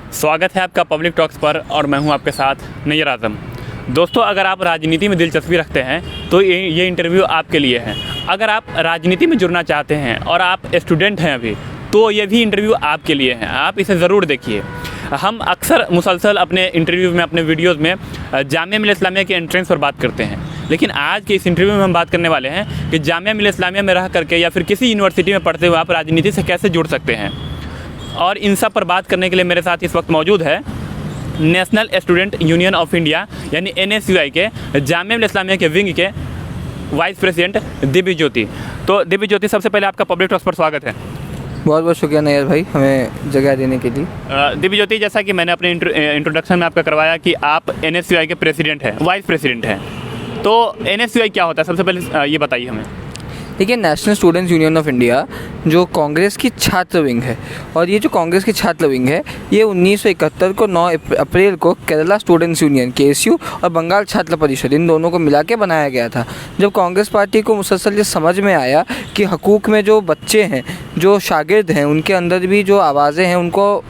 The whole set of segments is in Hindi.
स्वागत है आपका पब्लिक टॉक्स पर और मैं हूं आपके साथ नैयर आज़म। दोस्तों, अगर आप राजनीति में दिलचस्पी रखते हैं तो ये इंटरव्यू आपके लिए है। अगर आप राजनीति में जुड़ना चाहते हैं और आप स्टूडेंट हैं अभी, तो ये भी इंटरव्यू आपके लिए है। आप इसे ज़रूर देखिए। हम अक्सर मुसलसल अपने इंटरव्यू में, अपने वीडियोज़ में जामिया मिल्लत इस्लामिया के एंट्रेंस पर बात करते हैं, लेकिन आज के इस इंटरव्यू में हम बात करने वाले हैं कि जामिया मिल्लत इस्लामिया में रह करके या फिर किसी यूनिवर्सिटी में पढ़ते हुए आप राजनीति से कैसे जुड़ सकते हैं। और इन सब पर बात करने के लिए मेरे साथ इस वक्त मौजूद है national student union of India यानी NSUI के जामिया मिल्लत इस्लामिया के विंग के वाइस प्रेसिडेंट दिव्य ज्योति। तो दिव्य ज्योति, सबसे पहले आपका पब्लिक टॉक्स पर स्वागत है। बहुत बहुत शुक्रिया नैयर भाई, हमें जगह देने के लिए। दिव्य ज्योति, जैसा कि मैंने अपने इंट्रोडक्शन में आपका करवाया कि आप NSUI के प्रेसिडेंट हैं, वाइस प्रेसिडेंट हैं, तो NSUI क्या होता है, सबसे पहले ये बताइए हमें। देखिए, national students union of India जो कांग्रेस की छात्र विंग है, और ये जो कांग्रेस की छात्र विंग है ये 1971 को 9 अप्रैल को केरला स्टूडेंट्स यूनियन KSU और बंगाल छात्र परिषद इन दोनों को मिला के बनाया गया था। जब कांग्रेस पार्टी को मुसलसल ये समझ में आया कि हकूक़ में जो बच्चे हैं, जो शागिर्द हैं, उनके अंदर भी जो आवाज़ें हैं उनको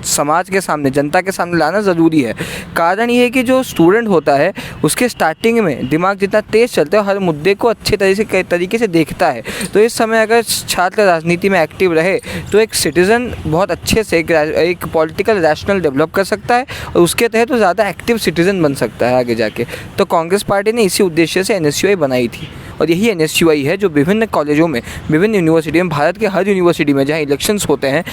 समाज के सामने, जनता के सामने लाना ज़रूरी है। कारण ये है कि जो स्टूडेंट होता है उसके स्टार्टिंग में दिमाग जितना तेज़ चलता है, हर मुद्दे को अच्छे तरीके से देखता है। तो इस समय अगर छात्र राजनीति में एक्टिव रहे तो एक सिटीज़न बहुत अच्छे से एक पॉलिटिकल रैशनल डेवलप कर सकता है और उसके तहत तो ज़्यादा एक्टिव सिटीज़न बन सकता है आगे जाके। तो कांग्रेस पार्टी ने इसी उद्देश्य से NSUI बनाई थी, और यही NSUI है जो विभिन्न कॉलेजों में, विभिन्न यूनिवर्सिटी में, भारत के हर यूनिवर्सिटी में जहाँ इलेक्शंस होते हैं,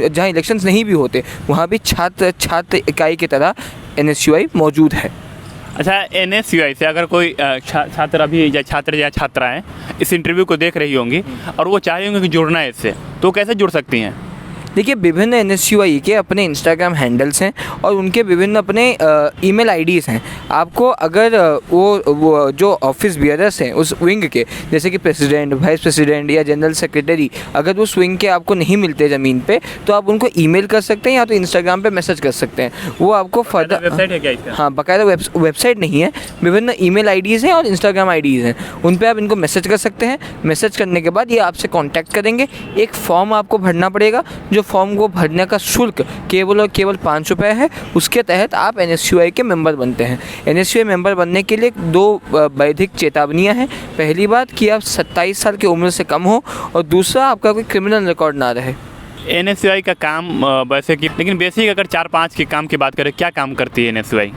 जहाँ इलेक्शंस नहीं भी होते, वहाँ भी छात्र इकाई की तरह NSUI मौजूद है। अच्छा, NSUI से अगर कोई छात्र अभी या छात्राएँ इस इंटरव्यू को देख रही होंगी और वो चाह रही होंगी कि जुड़ना है इससे, तो कैसे जुड़ सकती हैं? देखिए, विभिन्न NSUI के अपने इंस्टाग्राम हैंडल्स हैं और उनके विभिन्न अपने ईमेल IDs हैं। आपको अगर वो जो ऑफिस बियरर्स हैं उस विंग के, जैसे कि प्रेसिडेंट, वाइस प्रेसिडेंट या जनरल सेक्रेटरी, अगर उस विंग के आपको नहीं मिलते ज़मीन पे, तो आप उनको ईमेल कर सकते हैं या तो इंस्टाग्राम पे मैसेज कर सकते हैं। वो आपको फर्दर वेबसाइट है क्या इसका? हाँ, बाकायदा वेबसाइट नहीं है, विभिन्न ईमेल IDs हैं और इंस्टाग्राम IDs हैं, उन पर आप इनको मैसेज कर सकते हैं। मैसेज करने के बाद ये आपसे कॉन्टैक्ट करेंगे। एक फॉर्म आपको भरना पड़ेगा, जो फॉर्म को भरने का शुल्क केवल और केवल 5 रुपये है। उसके तहत आप NSUI के मेंबर बनते हैं। NSUI मेंबर बनने के लिए 2 वैधिक चेतावनियां हैं। पहली बात कि आप 27 साल की उम्र से कम हो, और दूसरा आपका कोई क्रिमिनल रिकॉर्ड ना रहे। NSUI का काम वैसे कि, लेकिन बेसिक अगर 4-5 के काम की बात करें, क्या काम करती है NSUI?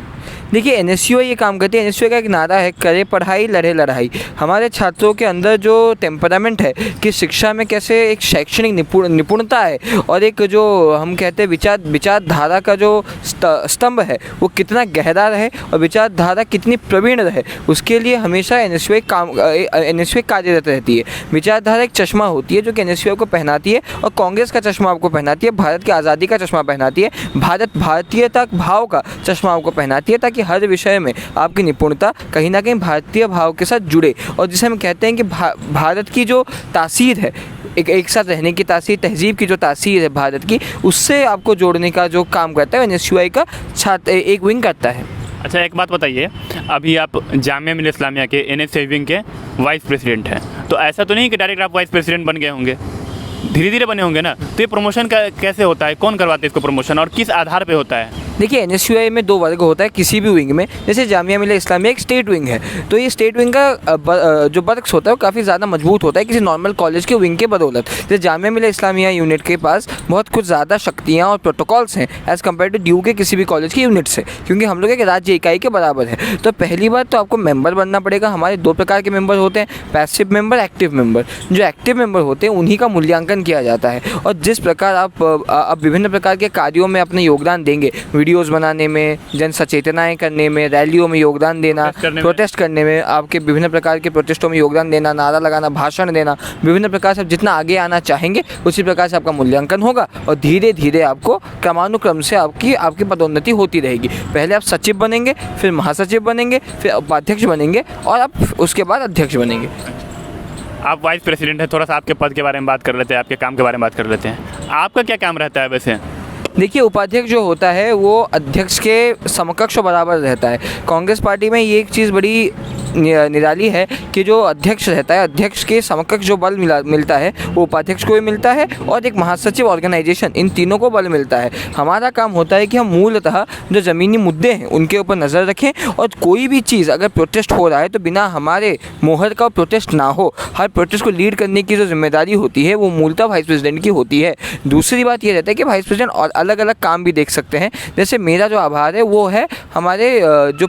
देखिए, NSUI ये काम करती है। NSUI का एक नारा है, करे पढ़ाई लड़े लड़ाई। हमारे छात्रों के अंदर जो टेम्परामेंट है कि शिक्षा में कैसे एक शैक्षणिक निपुणता है और एक जो हम कहते हैं विचारधारा का जो स्तंभ है वो कितना गहरा रहे और विचारधारा कितनी प्रवीण रहे, उसके लिए हमेशा NSUI कार्यरत रहती है। विचारधारा एक चश्मा होती है जो कि NSUI को पहनाती है, और कांग्रेस का चश्मा आपको पहनाती है, भारत की आज़ादी का चश्मा पहनाती है, भारतीयता भाव का चश्मा आपको पहनाती है, ताकि हर विषय में आपकी निपुणता कहीं ना कहीं भारतीय भाव के साथ जुड़े। और जिसे हम कहते हैं कि भारत की जो तासीर है, एक साथ रहने की तासीर, तहजीब की जो तासीर है भारत की, उससे आपको जोड़ने का जो काम करता है NSUI का छात्र एक विंग करता है। अच्छा, एक बात बताइए, अभी आप जामिया मिल्लत इस्लामिया के NSUI विंग के वाइस प्रेसिडेंट हैं, तो ऐसा तो नहीं कि डायरेक्ट आप वाइस प्रेसिडेंट बन गए होंगे, धीरे धीरे बने होंगे ना? तो ये प्रमोशन का कैसे होता है, कौन करवाते हैं इसको प्रमोशन, और किस आधार पे होता है? देखिए, NSUI में 2 वर्ग होता है किसी भी विंग में। जैसे जामिया मिल्लत इस्लामिया एक स्टेट विंग है, तो ये स्टेट विंग का जो वर्क्स होता है वो काफ़ी ज़्यादा मजबूत होता है किसी नॉर्मल कॉलेज के विंग के बदौलत। जैसे जामिया मिल्लत इस्लामिया यूनिट के पास बहुत कुछ ज़्यादा शक्तियाँ और प्रोटोकॉल्स हैं एज़ कम्पेयर टू ड्यू के किसी भी कॉलेज की यूनिट से, क्योंकि हम लोग एक राज्य इकाई के बराबर है। तो पहली बात तो आपको मेंबर बनना पड़ेगा। हमारे 2 प्रकार के मेंबर होते हैं, पैसिव मेंबर, एक्टिव मेंबर। जो एक्टिव मेंबर होते हैं उन्हीं का मूल्यांकन किया जाता है, और जिस प्रकार आप विभिन्न प्रकार के कार्यों में अपने योगदान देंगे, वीडियोज़ बनाने में, जन सचेतनाएं करने में, रैलियों में योगदान देना, प्रोटेस्ट करने में, आपके विभिन्न प्रकार के प्रोटेस्टों में योगदान देना, नारा लगाना, भाषण देना, विभिन्न प्रकार से आप जितना आगे आना चाहेंगे उसी प्रकार से आपका मूल्यांकन होगा, और धीरे धीरे आपको क्रमानुक्रम से आपकी पदोन्नति होती रहेगी। पहले आप सचिव बनेंगे, फिर महासचिव बनेंगे, फिर उपाध्यक्ष बनेंगे, और आप उसके बाद अध्यक्ष बनेंगे। आप वाइस प्रेसिडेंट हैं, थोड़ा सा आपके पद के बारे में बात कर लेते हैं, आपके काम के बारे में बात कर लेते हैं। आपका क्या काम रहता है वैसे? देखिए, उपाध्यक्ष जो होता है वो अध्यक्ष के समकक्ष बराबर रहता है। कांग्रेस पार्टी में ये एक चीज़ बड़ी निराली है कि जो अध्यक्ष रहता है, अध्यक्ष के समकक्ष जो बल मिलता है वो उपाध्यक्ष को भी मिलता है और एक महासचिव ऑर्गेनाइजेशन, इन तीनों को बल मिलता है। हमारा काम होता है कि हम मूलतः जो ज़मीनी मुद्दे हैं उनके ऊपर नज़र रखें और कोई भी चीज़ अगर प्रोटेस्ट हो रहा है तो बिना हमारे मोहर का प्रोटेस्ट ना हो। हर प्रोटेस्ट को लीड करने की जो जिम्मेदारी होती है वो मूलतः वाइस प्रेसिडेंट की होती है। दूसरी बात ये रहता है कि वाइस प्रेसिडेंट और अलग अलग काम भी देख सकते हैं। जैसे मेरा जो आभार है वो है हमारे जो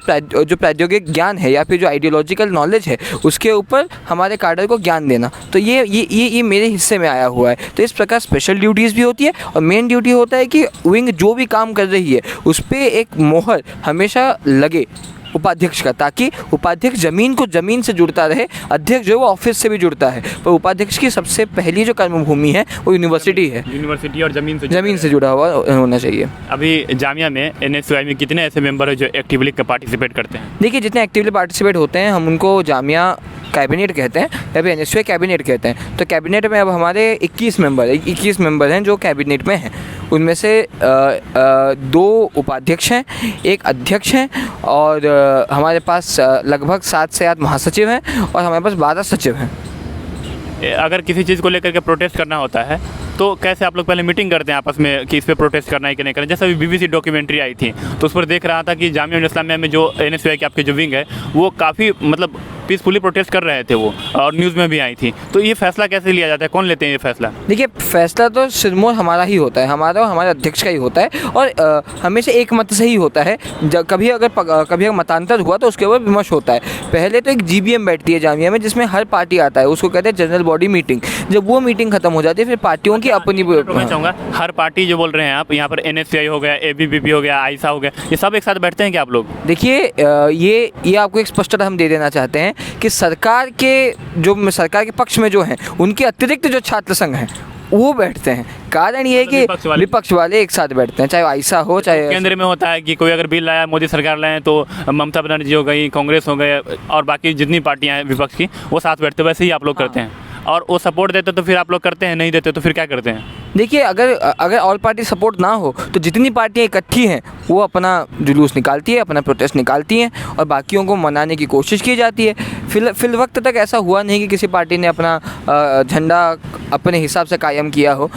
प्रौद्योगिक ज्ञान है या फिर जो आइडियोलॉजिकल नॉलेज है उसके ऊपर हमारे काडर को ज्ञान देना, तो ये मेरे हिस्से में आया हुआ है। तो इस प्रकार स्पेशल ड्यूटीज़ भी होती है और मेन ड्यूटी होता है कि विंग जो भी काम कर रही है उस पर एक मोहर हमेशा लगे उपाध्यक्ष का, ताकि उपाध्यक्ष ज़मीन से जुड़ता रहे। अध्यक्ष जो है वो ऑफिस से भी जुड़ता है, पर उपाध्यक्ष की सबसे पहली जो कर्मभूमि है वो यूनिवर्सिटी है। यूनिवर्सिटी और ज़मीन से जुड़ा हुआ होना चाहिए। अभी जामिया में NSUI में कितने ऐसे मेंबर हैं जो एक्टिवली पार्टिसिपेट करते हैं? देखिए, जितने एक्टिवली पार्टिसिपेट होते हैं हम उनको जामिया कैबिनेट कहते हैं या फिर NSUI कैबिनेट कहते हैं। तो कैबिनेट में अब हमारे 21 मेंबर हैं जो कैबिनेट में हैं। उनमें से 2 उपाध्यक्ष हैं, 1 अध्यक्ष हैं और हमारे पास लगभग 7 से 8 महासचिव हैं और हमारे पास 12 सचिव हैं। अगर किसी चीज़ को लेकर के प्रोटेस्ट करना होता है तो कैसे आप लोग पहले मीटिंग करते हैं आपस में कि इस पे प्रोटेस्ट करना है कि नहीं करना? जैसे अभी BBC डॉक्यूमेंट्री आई थी तो उस पर देख रहा था कि जामिया इस्लामिया में जो NSUI की आपके जो विंग है वो काफ़ी मतलब पीसफुली प्रोटेस्ट कर रहे थे वो, और न्यूज़ में भी आई थी। तो ये फैसला कैसे लिया जाता है, कौन लेते हैं ये फैसला? देखिए, फैसला तो सिरमौर हमारा ही होता है, हमारा और हमारे अध्यक्ष का ही होता है और हमेशा एक मत से ही होता है। कभी अगर मतांतर हुआ तो उसके ऊपर विमर्श होता है। पहले तो एक GBM बैठती है जामिया में जिसमें हर पार्टी आता है, उसको कहते हैं जनरल बॉडी मीटिंग। जब वो मीटिंग खत्म हो जाती है फिर पार्टियों की अपनी मैं चाहूँगा हर पार्टी जो बोल रहे हैं आप, यहाँ पर NSUI हो गया, ABVP हो गया, आइसा हो गया, ये सब एक साथ बैठते हैं क्या आप लोग? देखिए, ये आपको एक स्पष्टता हम दे देना चाहते हैं कि सरकार के पक्ष में जो हैं उनके अतिरिक्त जो छात्र संघ हैं वो बैठते हैं। कारण ये है कि विपक्ष वाले एक साथ बैठते हैं, चाहे आइसा हो चाहे केंद्र में होता है कि कोई अगर बिल लाया, मोदी सरकार लाए तो ममता बनर्जी हो गई, कांग्रेस हो गए और बाकी जितनी पार्टियां हैं विपक्ष की वो साथ बैठते, वैसे ही आप लोग करते हैं। और वो सपोर्ट देते तो फिर आप लोग करते हैं, नहीं देते तो फिर क्या करते हैं? देखिए, अगर ऑल पार्टी सपोर्ट ना हो तो जितनी पार्टियां इकट्ठी हैं वो अपना जुलूस निकालती है, अपना प्रोटेस्ट निकालती हैं और बाकियों को मनाने की कोशिश की जाती है। फिल वक्त तक ऐसा हुआ नहीं कि किसी पार्टी ने अपना झंडा अपने हिसाब से कायम किया हो।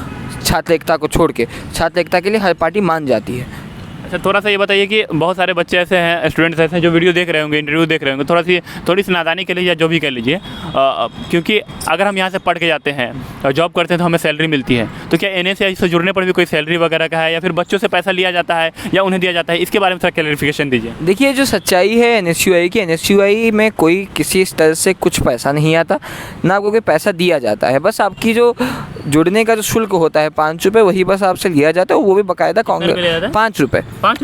छात्र एकता को छोड़ के छात्र एकता के लिए हर पार्टी मान जाती है। अच्छा, थोड़ा सा ये बताइए कि बहुत सारे बच्चे ऐसे हैं, स्टूडेंट्स ऐसे हैं जो वीडियो देख रहे होंगे, इंटरव्यू देख रहे होंगे, थोड़ी सी नादानी के लिए या जो भी कह लीजिए, क्योंकि अगर हम यहाँ से पढ़ के जाते हैं और जॉब करते हैं तो हमें सैलरी मिलती है, तो क्या NSUI से जुड़ने पर भी कोई सैलरी वगैरह का है या फिर बच्चों से पैसा लिया जाता है या उन्हें दिया जाता है? इसके बारे में थोड़ा क्लैरिफिकेशन दीजिए। देखिए, जो सच्चाई है NSUI की, NSUI में कोई किसी स्तर से कुछ पैसा नहीं आता, ना आपको कोई पैसा दिया जाता है। बस आपकी जो जुड़ने का जो शुल्क होता है 5 रुपये, वही बस आपसे लिया जाता है। वो भी बाकायदा कांग्रेस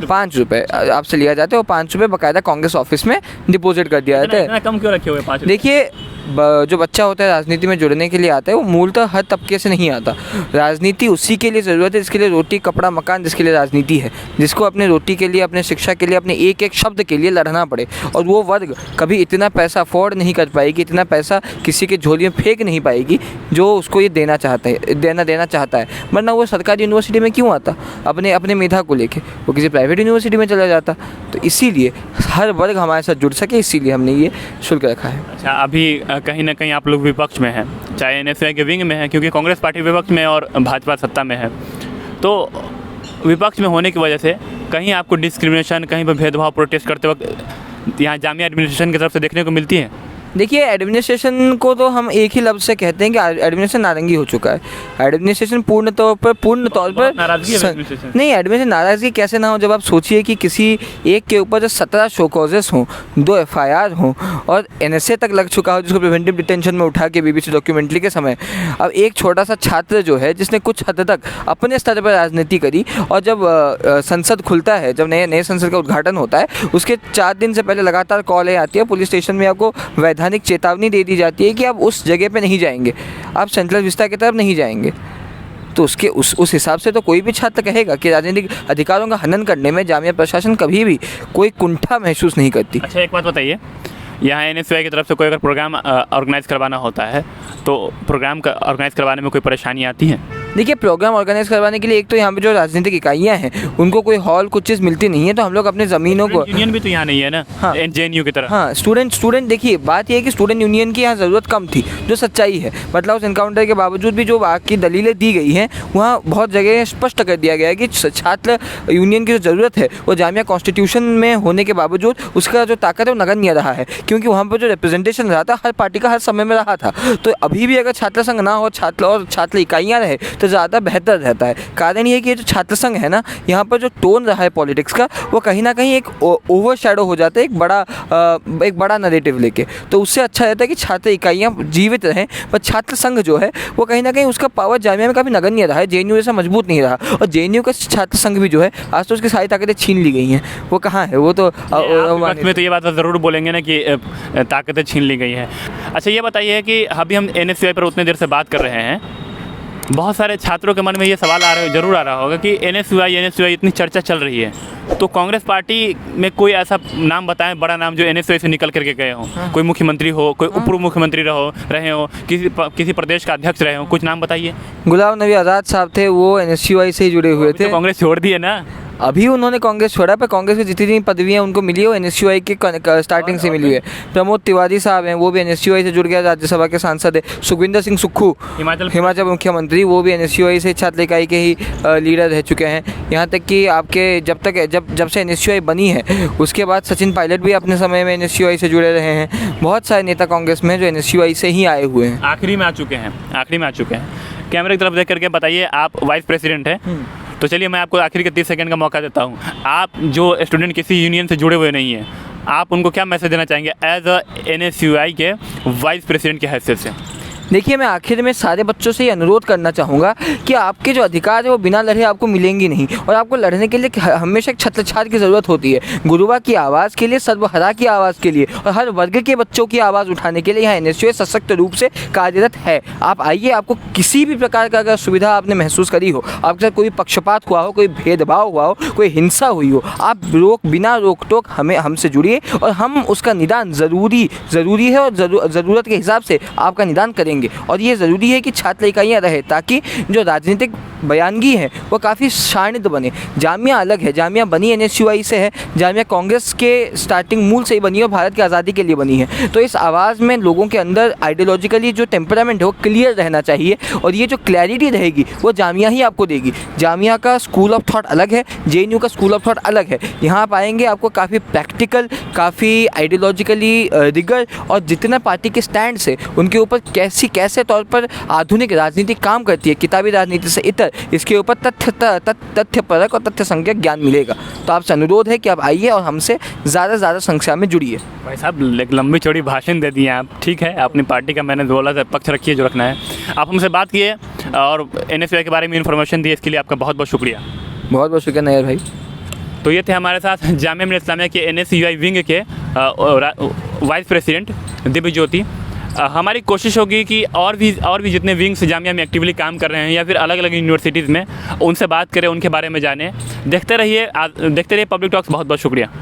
5 रुपये आपसे लिया जाता है और 5 रुपये बाकायदा कांग्रेस ऑफिस में डिपॉजिट कर दिया जाता है। कम क्यों रखे हुए 5? देखिए, जो बच्चा होता है राजनीति में जुड़ने के लिए आता है वो मूलतः हर तबके से नहीं आता। राजनीति उसी के लिए ज़रूरत है जिसके लिए रोटी कपड़ा मकान, जिसके लिए राजनीति है, जिसको अपने रोटी के लिए, अपने शिक्षा के लिए, अपने एक एक शब्द के लिए लड़ना पड़े। और वो वर्ग कभी इतना पैसा अफोर्ड नहीं कर पाएगी, इतना पैसा किसी के झोली में फेंक नहीं पाएगी जो उसको ये देना चाहता है। वरना वो सरकारी यूनिवर्सिटी में क्यों आता? अपने मेधा को लेके वो किसी प्राइवेट यूनिवर्सिटी में चला जाता। तो इसीलिए हर वर्ग हमारे साथ जुड़ सके, इसीलिए हमने ये शुल्क रखा है। अच्छा, अभी कहीं ना कहीं आप लोग विपक्ष में हैं, चाहे NSUI के विंग में हैं, क्योंकि कांग्रेस पार्टी विपक्ष में और भाजपा सत्ता में है, तो विपक्ष में होने की वजह से कहीं आपको डिस्क्रिमिनेशन, कहीं पर भेदभाव प्रोटेस्ट करते वक्त यहाँ जामिया एडमिनिस्ट्रेशन की तरफ से देखने को मिलती है? देखिए, एडमिनिस्ट्रेशन को तो हम एक ही लफ्ज़ से कहते हैं कि एडमिनिस्ट्रेशन नारंगी हो चुका है। एडमिनिस्ट्रेशन पूर्ण तौर पर नाराज़गी है नहीं, एडमिनिस्ट्रेशन नाराज़गी कैसे ना हो जब आप सोचिए कि किसी एक के ऊपर जो 17 शो कॉजेस हों, 2 FIR हों और NSA तक लग चुका हो, जिसको प्रिवेंटिव डिटेंशन में उठा के BBC डॉक्यूमेंट्री के समय। अब एक छोटा सा छात्र जो है जिसने कुछ हद तक अपने स्तर पर राजनीति करी, और जब संसद खुलता है, जब नए संसद का उद्घाटन होता है, उसके 4 दिन से पहले लगातार कॉलें आती है, पुलिस स्टेशन में आपको वैधानिक चेतावनी दे दी जाती है कि आप उस जगह पे नहीं जाएंगे, आप सेंट्रल विस्ता की तरफ नहीं जाएंगे। तो उस हिसाब से तो कोई भी छात्र कहेगा कि राजनीतिक अधिकारों का हनन करने में जामिया प्रशासन कभी भी कोई कुंठा महसूस नहीं करती। अच्छा, एक बात बताइए, यहाँ NSUI की तरफ से कोई अगर प्रोग्राम ऑर्गेनाइज़ करवाना होता है तो प्रोग्राम का ऑर्गेनाइज़ करवाने में कोई परेशानी आती है? देखिए, प्रोग्राम ऑर्गेनाइज करवाने के लिए एक तो यहाँ पे जो राजनीतिक इकाइयाँ हैं उनको कोई हॉल कुछ चीज़ मिलती नहीं है, तो हम लोग अपने ज़मीनों को यूनियन भी तो यहाँ नहीं है ना, हाँ। JNU की तरह। हाँ, स्टूडेंट देखिए, बात ये है कि स्टूडेंट यूनियन की यहाँ ज़रूरत कम थी, जो सच्चाई है। मतलब उस इनकाउंटर के बावजूद भी जो बाकी दलीलें दी गई हैं वहाँ बहुत जगह स्पष्ट कर दिया गया है कि छात्र यूनियन की जो ज़रूरत है वो जामिया कॉन्स्टिट्यूशन में होने के बावजूद उसका जो ताकत है वो नगण्य रहा है, क्योंकि वहाँ पर जो रिप्रेजेंटेशन रहा था हर पार्टी का हर समय में रहा था। तो अभी भी अगर छात्र संघ ना हो, छात्र इकाइयाँ रहे तो ज़्यादा बेहतर रहता है। कारण ये है कि ये जो छात्र संघ है ना, यहाँ पर जो टोन रहा है पॉलिटिक्स का वो कहीं ना कहीं एक ओवर शैडो हो जाता है एक बड़ा नरेटिव लेके। तो उससे अच्छा रहता है कि छात्र इकाइयाँ जीवित रहें, पर छात्र संघ जो है वो कहीं ना कहीं उसका पावर जामिया में काफ़ी नगण्य रहा है, JNU जैसा मजबूत नहीं रहा। और JNU का छात्र संघ भी जो है आज तो उसकी सारी ताकतें छीन ली गई हैं, वो कहाँ है, वो तो में तो ये बात ज़रूर बोलेंगे ना कि ताकतें छीन ली गई हैं। अच्छा, ये बताइए कि अभी हम NSUI पर उतने देर से बात कर रहे हैं, बहुत सारे छात्रों के मन में ये सवाल ज़रूर आ रहा होगा कि NSUI इतनी चर्चा चल रही है, तो कांग्रेस पार्टी में कोई ऐसा नाम बताएं, बड़ा नाम जो NSUI से निकल करके गए हों। हाँ। कोई मुख्यमंत्री हो, कोई उप मुख्यमंत्री रहे हो, किसी प्रदेश का अध्यक्ष रहे हो, कुछ नाम बताइए। गुलाम नबी आज़ाद साहब थे, वो NSUI से ही जुड़े हुए थे। तो कांग्रेस छोड़ दी है ना, अभी उन्होंने कांग्रेस छोड़ा, पर कांग्रेस की जितनी पदवियां उनको मिली है वो NSUI के स्टार्टिंग से मिली है। प्रमोद तिवारी साहब हैं, वो भी NSUI से जुड़ गया, राज्यसभा के सांसद है। सुखविंदर सिंह सुक्खू, हिमाचल मुख्यमंत्री, वो भी NSUI से छात्र इकाई के ही लीडर रह चुके हैं। यहाँ तक कि आपके जब से NSUI बनी है उसके बाद सचिन पायलट भी अपने समय में NSUI से जुड़े रहे हैं। बहुत सारे नेता कांग्रेस में जो NSUI से ही आए हुए हैं, आखिरी में आ चुके हैं। कैमरे की तरफ देख करके बताइए, आप वाइस प्रेसिडेंट हैं, तो चलिए मैं आपको आखिरी के 30 सेकंड का मौका देता हूँ। आप जो स्टूडेंट किसी यूनियन से जुड़े हुए नहीं हैं, आप उनको क्या मैसेज देना चाहेंगे एज अ NSUI के वाइस प्रेसिडेंट की हैसियत से? देखिए, मैं आखिर में सारे बच्चों से ये अनुरोध करना चाहूँगा कि आपके जो अधिकार है वो बिना लड़े आपको मिलेंगे नहीं, और आपको लड़ने के लिए हमेशा एक छत्रछाया की ज़रूरत होती है। गुरुवा की आवाज़ के लिए, सर्वहरा की आवाज़ के लिए और हर वर्ग के बच्चों की आवाज़ उठाने के लिए यहाँ NSUI सशक्त रूप से कार्यरत है। आप आइए, आपको किसी भी प्रकार का अगर सुविधा आपने महसूस करी हो, आपके साथ कोई पक्षपात हुआ हो, कोई भेदभाव हुआ हो, कोई हिंसा हुई हो, आप बिना रोक टोक हमसे जुड़िए और हम उसका निदान ज़रूरी है और ज़रूरत के हिसाब से आपका निदान करेंगे। और ये ज़रूरी है कि छात्र इकाइयाँ रहे, ताकि जो राजनीतिक बयानगी है वो काफ़ी शाणित बने। जामिया अलग है, जामिया बनी NSUI से है, जामिया कांग्रेस के स्टार्टिंग मूल से ही बनी है और भारत की आज़ादी के लिए बनी है। तो इस आवाज़ में लोगों के अंदर आइडियोलॉजिकली जो टेम्परामेंट है वो क्लियर रहना चाहिए, और ये जो क्लैरिटी रहेगी वो जामिया ही आपको देगी। जामिया का स्कूल ऑफ थॉट अलग है, JNU का स्कूल ऑफ थॉट अलग है। यहाँ आप आएंगे, आपको काफ़ी प्रैक्टिकल, काफ़ी आइडियोलॉजिकली रिगर और जितना पार्टी के स्टैंड से उनके ऊपर कैसे तौर पर आधुनिक राजनीति काम करती है, किताबी राजनीति से इतर, इसके ऊपर तथ्यपरक और तथ्य संख्यक ज्ञान मिलेगा। तो आपसे अनुरोध है कि आप आइए और हमसे ज़्यादा संख्या में जुड़िए। भाई साहब, एक लंबी चौड़ी भाषण दे दिए आप, ठीक है, अपनी पार्टी का मैंने बोला था, पक्ष रखिए जो रखना है। आप हमसे बात किए और NSUI के बारे में इन्फॉर्मेशन दी, इसके लिए आपका बहुत बहुत शुक्रिया। बहुत बहुत शुक्रिया नैयर भाई। तो ये थे हमारे साथ जामिया मिल्लियत इस्लामिया के NSUI विंग के वाइस प्रेसिडेंट दिव्य ज्योति। हमारी कोशिश होगी कि और भी जितने विंग्स जामिया में एक्टिवली काम कर रहे हैं या फिर अलग अलग यूनिवर्सिटीज़ में, उनसे बात करें, उनके बारे में जानें। देखते रहिए पब्लिक टॉक्स। बहुत बहुत शुक्रिया।